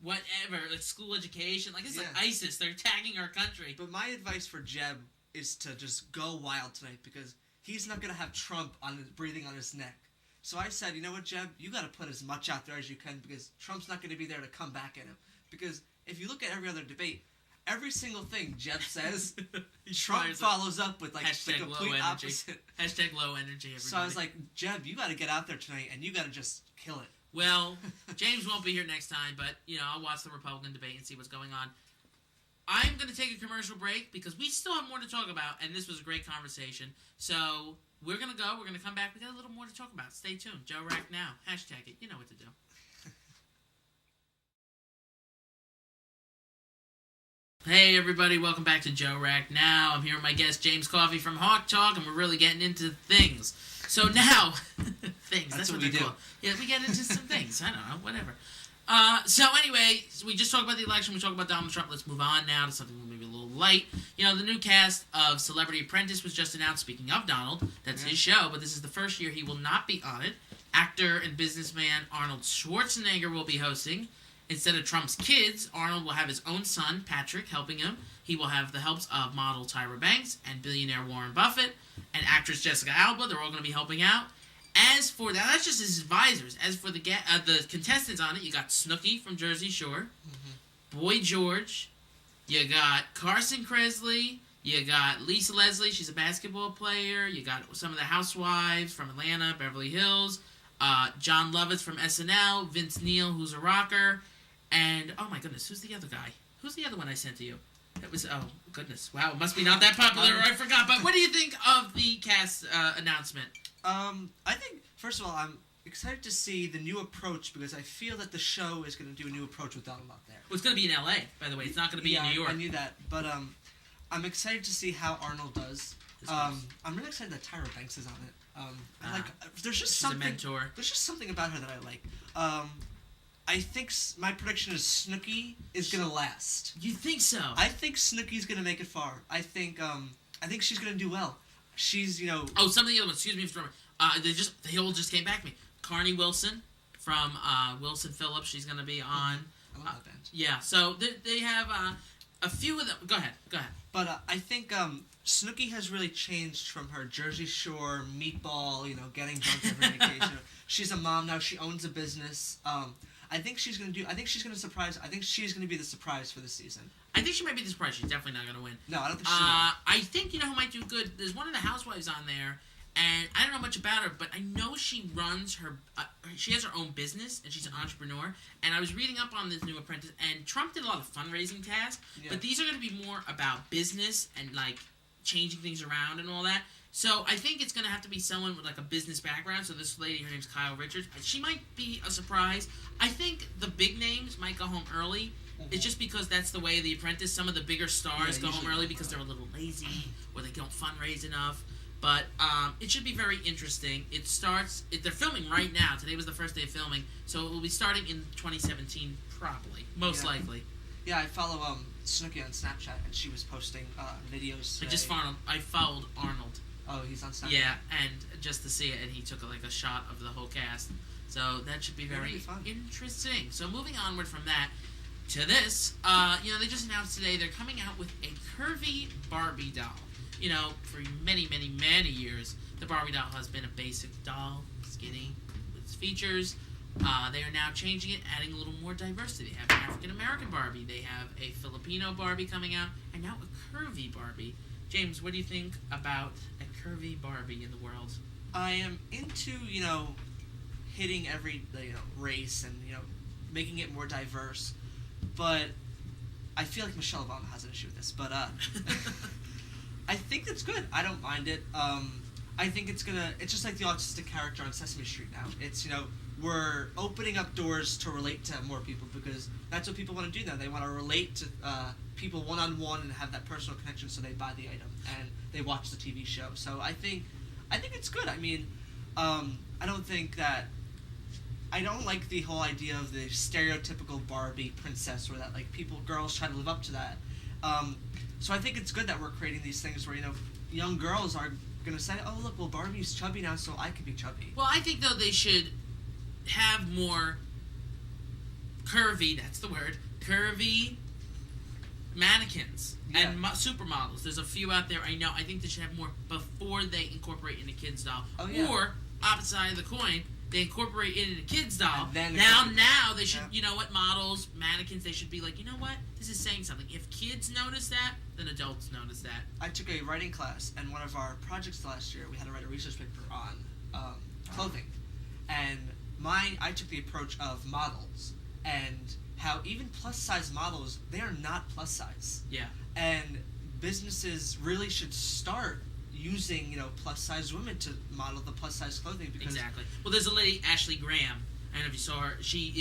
Speaker 1: whatever, like school education. Like, this is like ISIS. They're attacking our country.
Speaker 2: But my advice for Jeb is to just go wild tonight because he's not going to have Trump breathing on his neck. So I said, you know what, Jeb? You got to put as much out there as you can because Trump's not going to be there to come back at him. Because if you look at every other debate, every single thing Jeb says, Trump follows up with like the complete opposite.
Speaker 1: Hashtag low energy, everybody.
Speaker 2: So I was like, Jeb, you got to get out there tonight and you got to just kill it.
Speaker 1: Well, James won't be here next time, but, I'll watch the Republican debate and see what's going on. I'm going to take a commercial break because we still have more to talk about, and this was a great conversation. So, we're going to go. We're going to come back. We got a little more to talk about. Stay tuned. Racc Now. Hashtag it. You know what to do. Hey, everybody. Welcome back to Racc Now. I'm here with my guest, James Coffey from Hawk Talk, and we're really getting into things. So now, things. That's what we do. Yeah, we get into some things. I don't know, whatever. So anyway, we just talked about the election. We talked about Donald Trump. Let's move on now to something maybe a little light. The new cast of Celebrity Apprentice was just announced. Speaking of Donald, that's his show, but this is the first year he will not be on it. Actor and businessman Arnold Schwarzenegger will be hosting. Instead of Trump's kids, Arnold will have his own son, Patrick, helping him. He will have the helps of model Tyra Banks and billionaire Warren Buffett and actress Jessica Alba. They're all going to be helping out. As for that, that's just his advisors. As for the contestants on it, you got Snooki from Jersey Shore, Boy George, you got Carson Kressley, you got Lisa Leslie, she's a basketball player, you got some of the housewives from Atlanta, Beverly Hills, John Lovitz from SNL, Vince Neil, who's a rocker, and, oh my goodness, who's the other guy? Who's the other one I sent to you? It was, oh, goodness. Wow, it must be not that popular, I forgot. But what do you think of the cast announcement?
Speaker 2: I think, first of all, excited to see the new approach because I feel that the show is going to do a new approach without him up there.
Speaker 1: Well, it's going to be in L.A., by the way. It's not going to be in New York.
Speaker 2: I knew that. But I'm excited to see how Arnold does. I'm really excited that Tyra Banks is on it. There's just
Speaker 1: she's
Speaker 2: something.
Speaker 1: a mentor.
Speaker 2: There's just something about her that I like. I think my prediction is Snooki is going to last.
Speaker 1: You think so?
Speaker 2: I think Snooki's going to make it far. I think she's going to do well. She's,
Speaker 1: Oh, some of the other ones. Excuse me for they all just came back to me. Carney Wilson from Wilson Phillips. She's going to be on.
Speaker 2: I love that band.
Speaker 1: Yeah, so they have a few of them. Go ahead.
Speaker 2: But I think Snooki has really changed from her Jersey Shore meatball, getting drunk every vacation. She's a mom now. She owns a business. I think she's going to surprise. I think she's going to be the surprise for this season.
Speaker 1: I think she might be the surprise. She's definitely not going to win.
Speaker 2: No, I don't think she's going to win.
Speaker 1: I think, who might do good? There's one of the housewives on there, and I don't know much about her, but I know she runs her... she has her own business, and she's an entrepreneur. And I was reading up on this new Apprentice, and Trump did a lot of fundraising tasks, but these are going to be more about business and, changing things around and all that. So I think it's going to have to be someone with, a business background. So this lady, her name's Kyle Richards. She might be a surprise. I think the big names might go home early. It's just because that's the way of The Apprentice. Some of the bigger stars go home early because they're a little lazy or they don't fundraise enough. But it should be very interesting. It starts... they're filming right now. Today was the first day of filming. So it will be starting in 2017, probably. Most likely.
Speaker 2: Yeah, I follow Snooki on Snapchat, and she was posting videos today.
Speaker 1: I followed Arnold.
Speaker 2: Oh, he's on Snapchat?
Speaker 1: Yeah, and just to see it, and he took a shot of the whole cast. So that should be very interesting. So moving onward from that to this, they just announced today they're coming out with a curvy Barbie doll. For many, many, many years, the Barbie doll has been a basic doll, skinny, with its features. They are now changing it, adding a little more diversity. They have an African-American Barbie. They have a Filipino Barbie coming out, and now a curvy Barbie. James, what do you think about a curvy Barbie in the world?
Speaker 2: I am into, hitting every, race and, making it more diverse. But I feel like Michelle Obama has an issue with this. But I think it's good. I don't mind it. I think it's just like the autistic character on Sesame Street now. It's, we're opening up doors to relate to more people because that's what people want to do now. They want to relate to people one-on-one and have that personal connection, so they buy the item and they watch the TV show. So I think it's good. I mean, I don't like the whole idea of the stereotypical Barbie princess where that girls try to live up to that. So I think it's good that we're creating these things where young girls are gonna say, oh look, well Barbie's chubby now, so I can be chubby.
Speaker 1: Well, I think though they should have more curvy. That's the word. Curvy mannequins and supermodels. There's a few out there I know. I think they should have more before they incorporate in a kid's doll.
Speaker 2: Oh, yeah.
Speaker 1: Or opposite side of the coin, they incorporate it in a kid's doll.
Speaker 2: Then
Speaker 1: now they should, models, mannequins, they should be like, you know what? This is saying something. If kids notice that, then adults notice that.
Speaker 2: I took a writing class, and one of our projects last year, we had to write a research paper on clothing. And I took the approach of models, and how even plus-size models, they are not plus-size.
Speaker 1: Yeah.
Speaker 2: And businesses really should start using, plus-size women to model the plus-size clothing because...
Speaker 1: Exactly. Well, there's a lady, Ashley Graham. I don't know if you saw her. She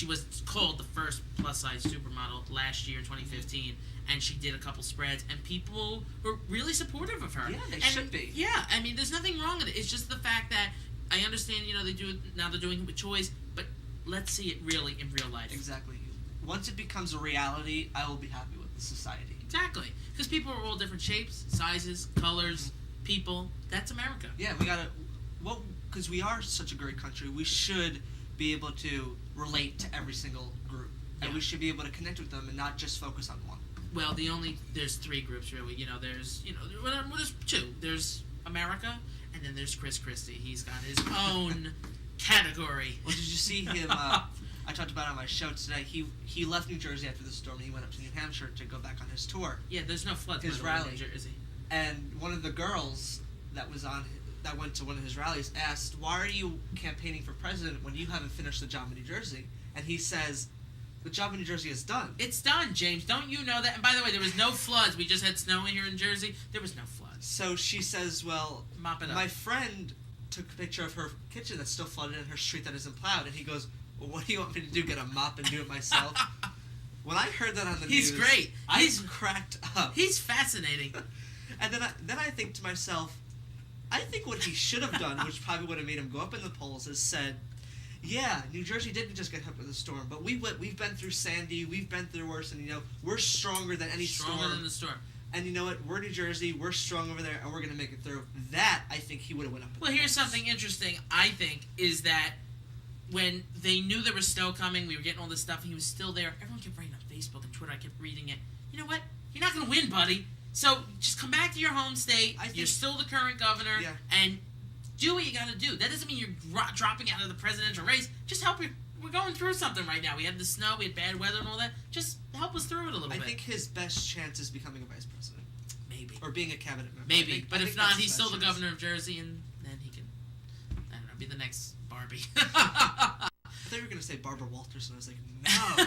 Speaker 1: was called the first plus-size supermodel last year, 2015, and she did a couple spreads, and people were really supportive of her.
Speaker 2: Yeah, they should be.
Speaker 1: Yeah, I mean, there's nothing wrong with it. It's just the fact that I understand, they do it, now they're doing it with toys, but let's see it really in real life.
Speaker 2: Exactly. Once it becomes a reality, I will be happy with the society.
Speaker 1: Exactly. Because people are all different shapes, sizes, colors, people. That's America.
Speaker 2: Yeah, we gotta... Well, because we are such a great country, we should be able to relate to every single group. And we should be able to connect with them and not just focus on one.
Speaker 1: Well, there's three groups, really. There's two. There's America, and then there's Chris Christie. He's got his own category.
Speaker 2: Well, did you see him... I talked about it on my show today. He left New Jersey after the storm, and he went up to New Hampshire to go back on his tour.
Speaker 1: Yeah, there's no floods
Speaker 2: His
Speaker 1: by the way,
Speaker 2: rally.
Speaker 1: in New Jersey.
Speaker 2: And one of the girls that went to one of his rallies asked, why are you campaigning for president when you haven't finished the job in New Jersey? And he says, the job in New Jersey is done.
Speaker 1: It's done, James. Don't you know that? And by the way, there was no floods. We just had snow in here in Jersey. There was no floods.
Speaker 2: So she says, well,
Speaker 1: Mop it up.
Speaker 2: my friend took a picture of her kitchen that's still flooded and her street that isn't plowed, and he goes, well, what do you want me to do, get a mop and do it myself? When I heard that on the news...
Speaker 1: He's great.
Speaker 2: He's cracked up.
Speaker 1: He's fascinating.
Speaker 2: And then I think to myself, I think what he should have done, which probably would have made him go up in the polls, is said, yeah, New Jersey didn't just get hit with a storm, but we've been through Sandy, we've been through worse, and we're stronger than any storm.
Speaker 1: Stronger than the storm.
Speaker 2: And you know what? We're New Jersey, we're strong over there, and we're gonna make it through. That I think he would have went up.
Speaker 1: Well, here's something interesting. I think is that when they knew there was snow coming, we were getting all this stuff, and he was still there. Everyone kept writing on Facebook and Twitter. I kept reading it. You know what? You're not gonna win, buddy. So just come back to your home state. You're still the current governor, and do what you got to do. That doesn't mean you're dropping out of the presidential race. Just help. We're going through something right now. We had the snow, we had bad weather and all that. Just help us through it a little bit.
Speaker 2: I think his best chance is becoming a vice president.
Speaker 1: Maybe.
Speaker 2: Or being a cabinet member.
Speaker 1: Maybe. But if not, he's still the governor of Jersey, and then he can, I don't know, be the next Barbie.
Speaker 2: I thought you were going to say Barbara Walters, and I was like, no.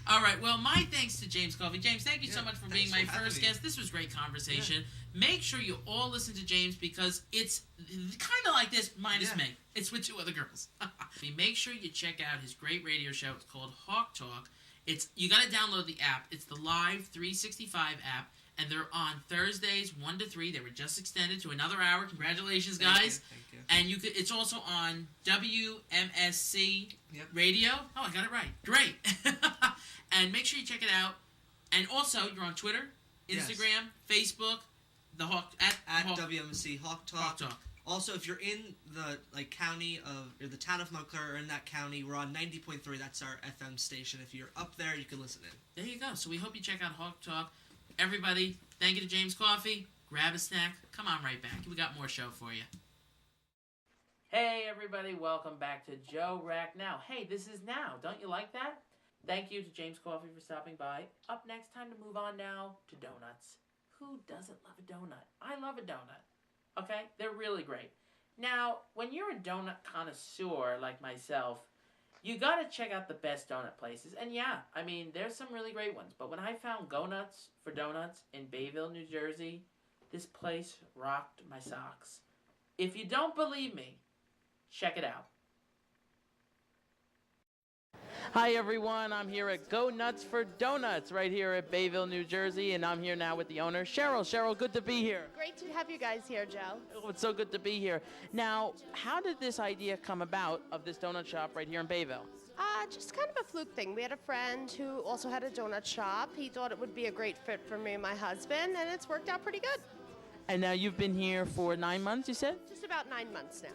Speaker 1: All right. Well, my thanks to James Coffey. James, thank you so much for being my first guest. This was great conversation. Yeah. Make sure you all listen to James because it's kind of like this, minus me. It's with 2 other girls. Make sure you check out his great radio show. It's called Hawk Talk. You got to download the app. It's the Live 365 app, and they're on Thursdays 1 to 3. They were just extended to another hour. Congratulations, guys!
Speaker 2: Thank you.
Speaker 1: And it's also on WMSC Radio. Oh, I got it right. Great. And make sure you check it out. And also, you're on Twitter, Instagram, Facebook, the Hawk at
Speaker 2: WMC Hawk Talk.
Speaker 1: Hawk Talk.
Speaker 2: Also, if you're in the county of or the town of Montclair or in that county, we're on 90.3. That's our FM station. If you're up there, you can listen in.
Speaker 1: There you go. So we hope you check out Hawk Talk. Everybody, thank you to James Coffey. Grab a snack. Come on right back. We got more show for you. Hey everybody, welcome back to Racc Now. Hey, this is Now. Don't you like that? Thank you to James Coffey for stopping by. Up next, time to move on now to donuts. Who doesn't love a donut? I love a donut. Okay? They're really great. Now, when you're a donut connoisseur like myself, you gotta check out the best donut places. And yeah, I mean, there's some really great ones. But when I found Go Nuts for Donuts in Bayville, New Jersey, this place rocked my socks. If you don't believe me, check it out. Hi everyone, I'm here at Go Nuts for Donuts right here at Bayville, New Jersey, and I'm here now with the owner, Cheryl. Cheryl, good to be here.
Speaker 5: Great to have you guys here, Joe.
Speaker 1: Oh, it's so good to be here. Now, how did this idea come about of this donut shop right here in Bayville?
Speaker 5: Just kind of a fluke thing. We had a friend who also had a donut shop. He thought it would be a great fit for me and my husband, and it's worked out pretty good.
Speaker 1: And now you've been here for 9 months, you said?
Speaker 5: Just about 9 months now.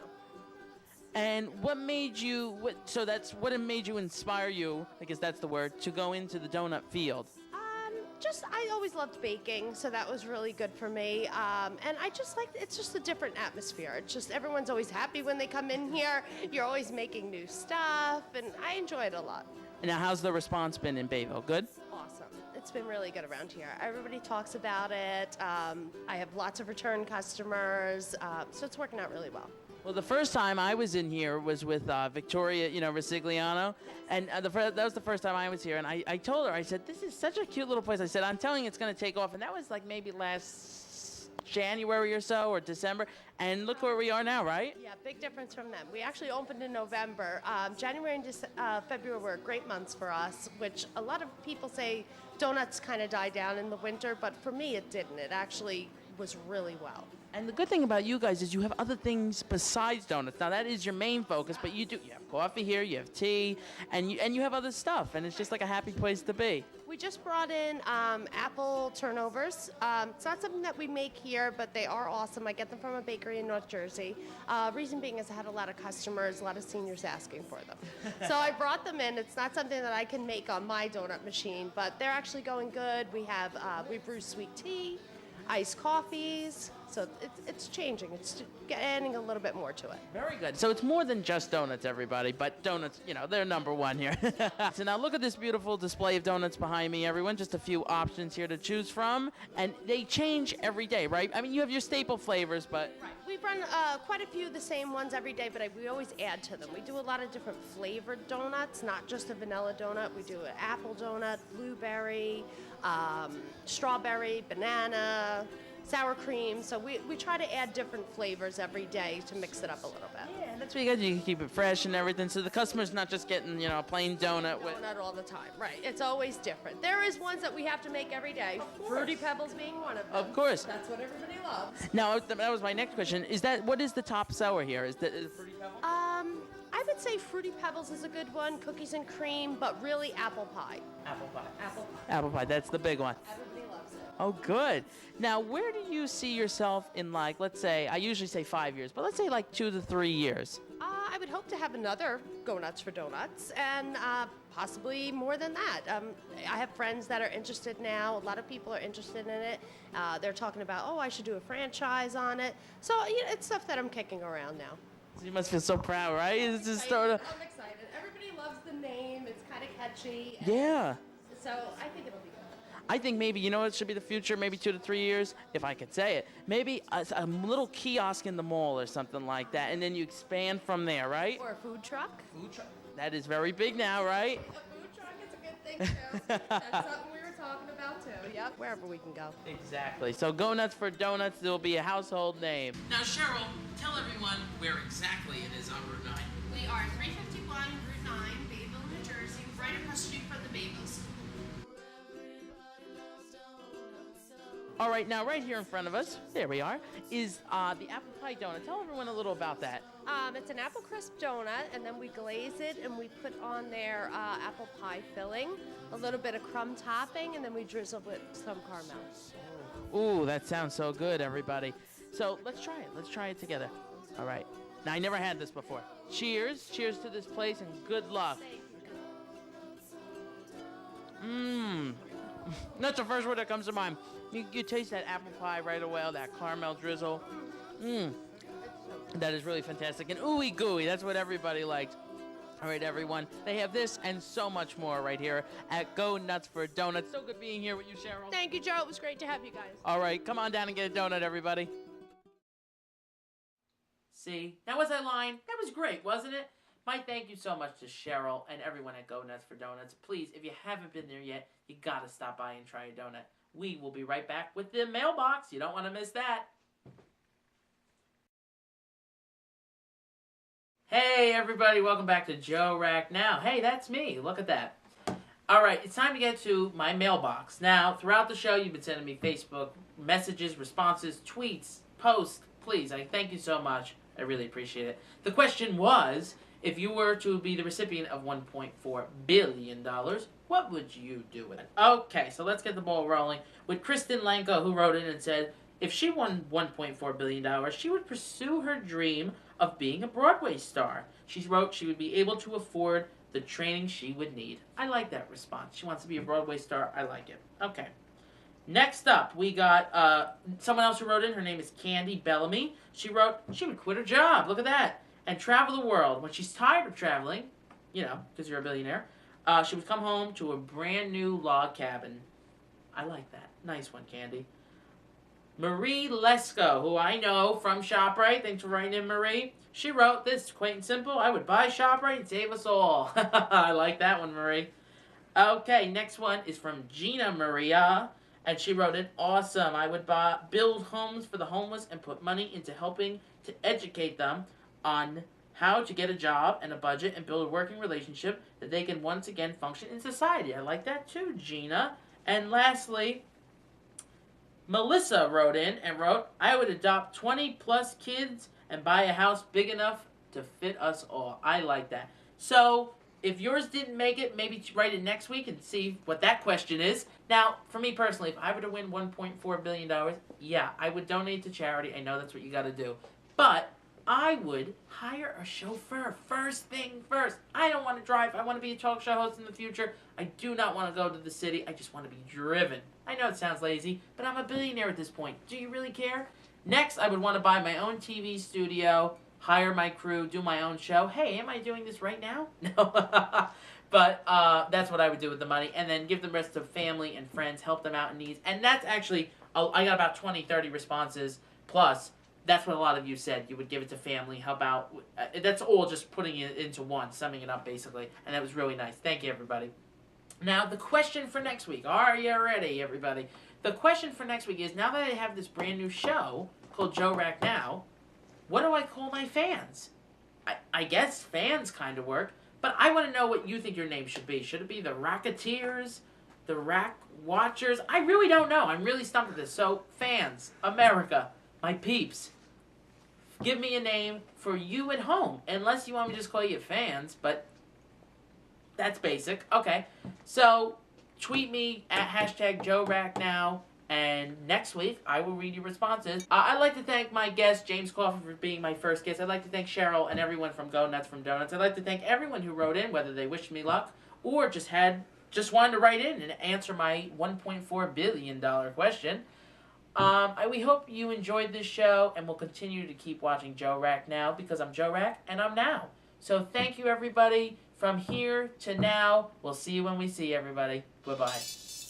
Speaker 1: And what made you, what made you inspire you, I guess that's the word, to go into the donut field?
Speaker 5: I always loved baking, so that was really good for me. And I just it's just a different atmosphere. It's just everyone's always happy when they come in here. You're always making new stuff, and I enjoy it a lot.
Speaker 1: And now, how's the response been in Bayville? Good?
Speaker 5: Awesome. It's been really good around here. Everybody talks about it. I have lots of return customers, so it's working out really well.
Speaker 1: Well, the first time I was in here was with Victoria, Raccigliano, and that was the first time I was here, and I told her, I said, this is such a cute little place. I said, I'm telling you it's going to take off, and that was like maybe last January or so, or December, and look where we are now, right?
Speaker 5: Yeah, big difference from them. We actually opened in November. January and February were great months for us, which a lot of people say donuts kind of die down in the winter, but for me it didn't. It actually was really well.
Speaker 1: And the good thing about you guys is you have other things besides donuts. Now that is your main focus, but you have coffee here, you have tea, and you have other stuff, and it's just like a happy place to be.
Speaker 5: We just brought in apple turnovers. It's not something that we make here, but they are awesome. I get them from a bakery in North Jersey. Reason being is I had a lot of customers, a lot of seniors asking for them. So I brought them in. It's not something that I can make on my donut machine, but they're actually going good. We brew sweet tea, iced coffees. So it's changing. It's adding a little bit more to it.
Speaker 1: Very good. So it's more than just donuts, everybody, but donuts, they're number one here. So now look at this beautiful display of donuts behind me, everyone. Just a few options here to choose from, and they change every day, right? I mean, you have your staple flavors, but...
Speaker 5: Right. We run quite a few of the same ones every day, but we always add to them. We do a lot of different flavored donuts, not just a vanilla donut. We do an apple donut, blueberry, strawberry, banana, sour cream. So we try to add different flavors every day to mix it up a little bit.
Speaker 1: Yeah, that's what you got. You can keep it fresh and everything, so the customer's not just getting, a plain donut with.
Speaker 5: Not all the time, right? It's always different. There is ones that we have to make every day. Fruity Pebbles being one of them.
Speaker 1: Of course.
Speaker 5: That's what everybody loves.
Speaker 1: Now, that was my next question. What is the top seller here? Is it Fruity Pebbles?
Speaker 5: I would say Fruity Pebbles is a good one, cookies and cream, but really apple pie.
Speaker 1: Apple pie.
Speaker 5: Apple pie.
Speaker 1: Apple pie, that's the big one.
Speaker 5: Everybody loves it.
Speaker 1: Oh, good. Now, where do you see yourself in, let's say, I usually say 5 years, but let's say 2 to 3 years?
Speaker 5: I would hope to have another Go Nuts for Donuts, and possibly more than that. I have friends that are interested now. A lot of people are interested in it. They're talking about, I should do a franchise on it. So it's stuff that I'm kicking around now.
Speaker 1: So you must feel so proud, right? It's just
Speaker 5: I'm excited. Everybody loves the name. It's kind of catchy.
Speaker 1: Yeah.
Speaker 5: So I think it'll be good.
Speaker 1: I think maybe, it should be the future, maybe 2 to 3 years, if I could say it. Maybe a little kiosk in the mall or something like that, and then you expand from there, right?
Speaker 5: Or a food truck.
Speaker 1: Food truck. That is very big now, right?
Speaker 5: A food truck is a good thing, too. That's something we were talking about, too. Yep, wherever we can go.
Speaker 1: Exactly. So Go Nuts for Donuts, there will be a household name. Now, Cheryl, tell everyone where exactly it is on Route 9.
Speaker 6: We are 351 Route 9, Bayville, New Jersey, right across the street from the Bagels.
Speaker 1: All right, now right here in front of us, there we are, is the apple pie donut. Tell everyone a little about that.
Speaker 5: It's an apple crisp donut, and then we glaze it, and we put on there apple pie filling, a little bit of crumb topping, and then we drizzle with some caramel.
Speaker 1: Ooh, that sounds so good, everybody. So let's try it. Let's try it together. All right. Now, I never had this before. Cheers. Cheers to this place, and good luck. Mmm. That's the first word that comes to mind. You taste that apple pie right away, that caramel drizzle. Mmm. That is really fantastic. And ooey gooey, that's what everybody likes. All right, everyone. They have this and so much more right here at Go Nuts for Donuts. So good being here with you, Cheryl.
Speaker 5: Thank you, Joe. It was great to have you guys.
Speaker 1: All right, come on down and get a donut, everybody. See, that was that line. That was great, wasn't it? My thank you so much to Cheryl and everyone at Go Nuts for Donuts. Please, if you haven't been there yet, you got to stop by and try a donut. We will be right back with the mailbox. You don't want to miss that. Hey, everybody. Welcome back to Racc Now. Hey, that's me. Look at that. All right, it's time to get to my mailbox. Now, throughout the show, you've been sending me Facebook messages, responses, tweets, posts. Please, I thank you so much. I really appreciate it. The question was, if you were to be the recipient of $1.4 billion, what would you do with it? Okay, so let's get the ball rolling with Kristen Lanko, who wrote in and said, if she won $1.4 billion, she would pursue her dream of being a Broadway star. She wrote she would be able to afford the training she would need. I like that response. She wants to be a Broadway star. I like it. Okay. Next up, we got someone else who wrote in. Her name is Candy Bellamy. She wrote she would quit her job. Look at that. And travel the world. When she's tired of traveling, because you're a billionaire, she would come home to a brand new log cabin. I like that. Nice one, Candy. Marie Lesko, who I know from ShopRite. Thanks for writing in, Marie. She wrote this, quaint and simple. I would buy ShopRite and save us all. I like that one, Marie. Okay, next one is from Gina Maria. And she wrote it, awesome. I would build homes for the homeless and put money into helping to educate them on how to get a job and a budget and build a working relationship that they can once again function in society. I like that too, Gina. And lastly, Melissa wrote in and wrote, I would adopt 20 plus kids and buy a house big enough to fit us all. I like that. So, if yours didn't make it, maybe write it next week and see what that question is. Now, for me personally, if I were to win $1.4 billion, yeah, I would donate to charity. I know that's what you got to do. But I would hire a chauffeur first thing first. I don't want to drive. I want to be a talk show host in the future. I do not want to go to the city. I just want to be driven. I know it sounds lazy, but I'm a billionaire at this point. Do you really care? Next, I would want to buy my own TV studio, hire my crew, do my own show. Hey, am I doing this right now? No. But that's what I would do with the money. And then give the rest to family and friends, help them out in needs. And that's actually, I got about 20, 30 responses. Plus, that's what a lot of you said. You would give it to family, help out. That's all just putting it into one, summing it up basically. And that was really nice. Thank you, everybody. Now, the question for next week. Are you ready, everybody? the question for next week is, now that I have this brand new show called Racc Now, what do I call my fans? I guess fans kind of work, but I want to know what you think your name should be. Should it be the Racketeers? The Racc Watchers? I really don't know. I'm really stumped with this. So, fans, America, my peeps, give me a name for you at home. Unless you want me to just call you fans, but that's basic. Okay. So, tweet me at hashtag #JoeRackNow, and next week I will read your responses. I'd like to thank my guest, James Coffin, for being my first guest. I'd like to thank Cheryl and everyone from Go Nuts from Donuts. I'd like to thank everyone who wrote in, whether they wished me luck or just wanted to write in and answer my $1.4 billion question. We hope you enjoyed this show, and we'll continue to keep watching Racc Now, because I'm Racc and I'm Now. So thank you, everybody. From here to now, we'll see you when we see everybody. Bye-bye.